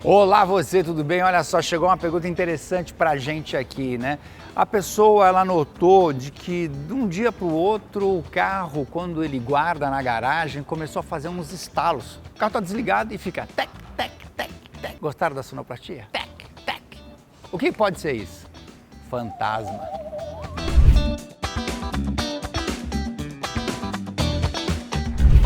Olá você, tudo bem? Olha só, chegou uma pergunta interessante pra gente aqui, né? A pessoa, ela notou de que de um dia para o outro o carro, quando ele guarda na garagem, começou a fazer uns estalos. O carro está desligado e fica tec, tec, tec, tec. Gostaram da sonoplastia? Tec, tec. O que pode ser isso? Fantasma.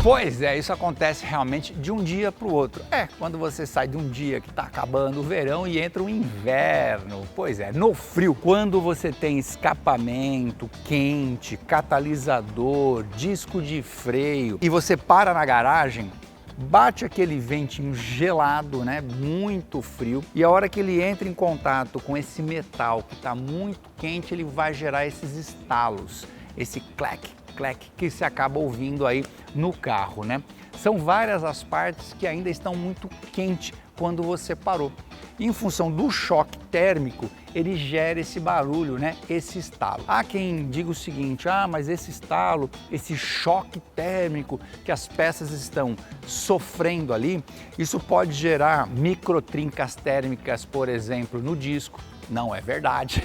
Pois é, isso acontece realmente de um dia para o outro. Quando você sai de um dia que está acabando o verão e entra o inverno. Pois é, no frio, quando você tem escapamento quente, catalisador, disco de freio e você para na garagem, bate aquele ventinho gelado, né? Muito frio, e a hora que ele entra em contato com esse metal que está muito quente, ele vai gerar esses estalos, esse clack, clack que se acaba ouvindo aí no carro, né? São várias as partes que ainda estão muito quentes quando você parou. E em função do choque térmico, ele gera esse barulho, né? Esse estalo. Há quem diga o seguinte: mas esse estalo, esse choque térmico que as peças estão sofrendo ali, isso pode gerar microtrincas térmicas, por exemplo, no disco. Não é verdade.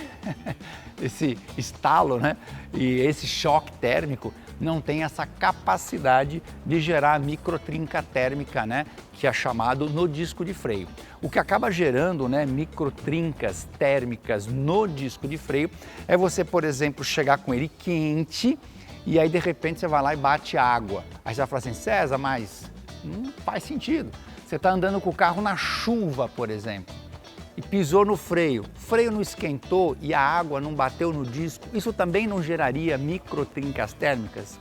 Esse estalo, né? E esse choque térmico não tem essa capacidade de gerar microtrinca térmica, né? Que é chamado no disco de freio. O que acaba gerando, né, microtrincas térmicas no disco de freio é você, por exemplo, chegar com ele quente e aí de repente você vai lá e bate água. Aí você vai falar assim: César, mas não faz sentido. Você está andando com o carro na chuva, por exemplo, e pisou no freio, o freio não esquentou e a água não bateu no disco, isso também não geraria microtrincas térmicas?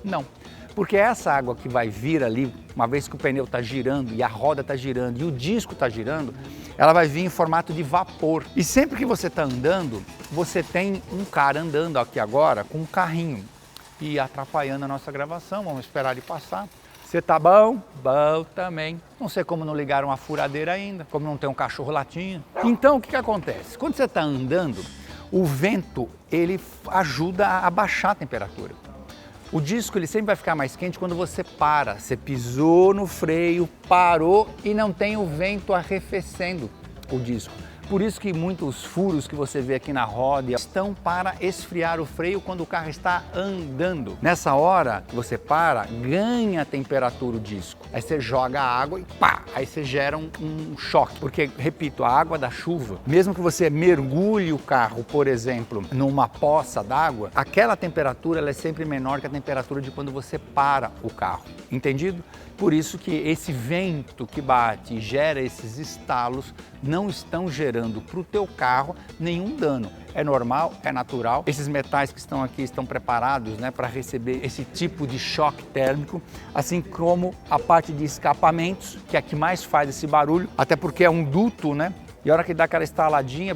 Não, porque essa água que vai vir ali, uma vez que o pneu está girando e a roda está girando e o disco está girando, ela vai vir em formato de vapor. E sempre que você está andando, você tem um cara andando aqui agora com um carrinho e atrapalhando a nossa gravação. Vamos esperar ele passar. Você tá bom? Bom também. Não sei como não ligaram a furadeira ainda, como não tem um cachorro latindo. Então o que acontece? Quando você está andando, o vento ele ajuda a abaixar a temperatura. O disco ele sempre vai ficar mais quente quando você para. Você pisou no freio, parou e não tem o vento arrefecendo o disco. Por isso que muitos furos que você vê aqui na roda estão para esfriar o freio quando o carro está andando. Nessa hora que você para, ganha temperatura o disco. Aí você joga a água e pá! Aí você gera um choque. Porque, repito, a água da chuva, mesmo que você mergulhe o carro, por exemplo, numa poça d'água, aquela temperatura ela é sempre menor que a temperatura de quando você para o carro. Entendido? Por isso que esse vento que bate e gera esses estalos não estão gerando para o teu carro nenhum dano. É normal, é natural. Esses metais que estão aqui estão preparados, né, para receber esse tipo de choque térmico, assim como a parte de escapamentos, que é a que mais faz esse barulho, até porque é um duto, né? E a hora que dá aquela estaladinha,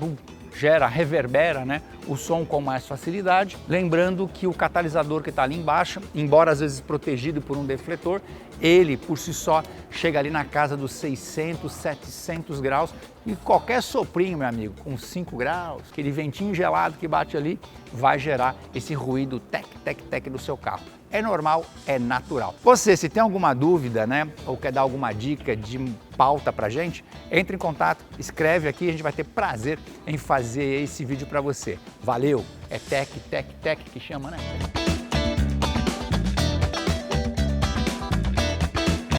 reverbera, né, o som com mais facilidade. Lembrando que o catalisador que está ali embaixo, embora às vezes protegido por um defletor, ele por si só chega ali na casa dos 600, 700 graus e qualquer soprinho, meu amigo, com 5 graus, aquele ventinho gelado que bate ali, vai gerar esse ruído tec, tec, tec do seu carro. É normal, é natural. Você, se tem alguma dúvida, né, ou quer dar alguma dica de pauta pra gente, entre em contato, escreve aqui, a gente vai ter prazer em fazer esse vídeo para você. Valeu! É tec, tec, tec que chama, né?